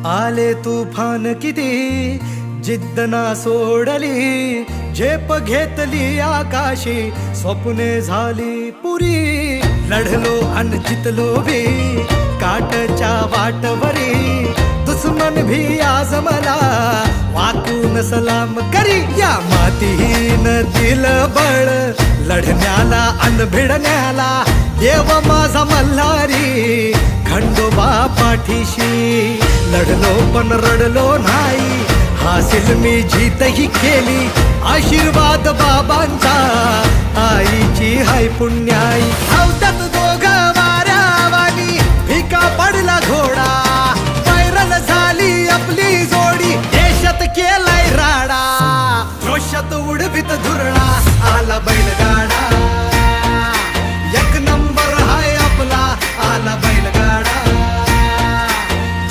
आले तुफान किती जिद्द ना सोडली, झेप घेतली आकाशी, स्वप्ने झाली पुरी. लढलो अन जितलो भी काटच्या वाटवरी, दुश्मन भी आज मला वाकून सलाम करी. या मातीहीन दिल बळ लढण्याला अन भिडण्याला, देव माझा मल्हारी खंडोबा पाठीशी. लढलो पण रडलो नाही, हासिल मी जीतही केली, आशीर्वाद बाबांचा आईची हाय पुण्याई. धावतात दोघं वाऱ्यावानी, फिका पडला घोडा.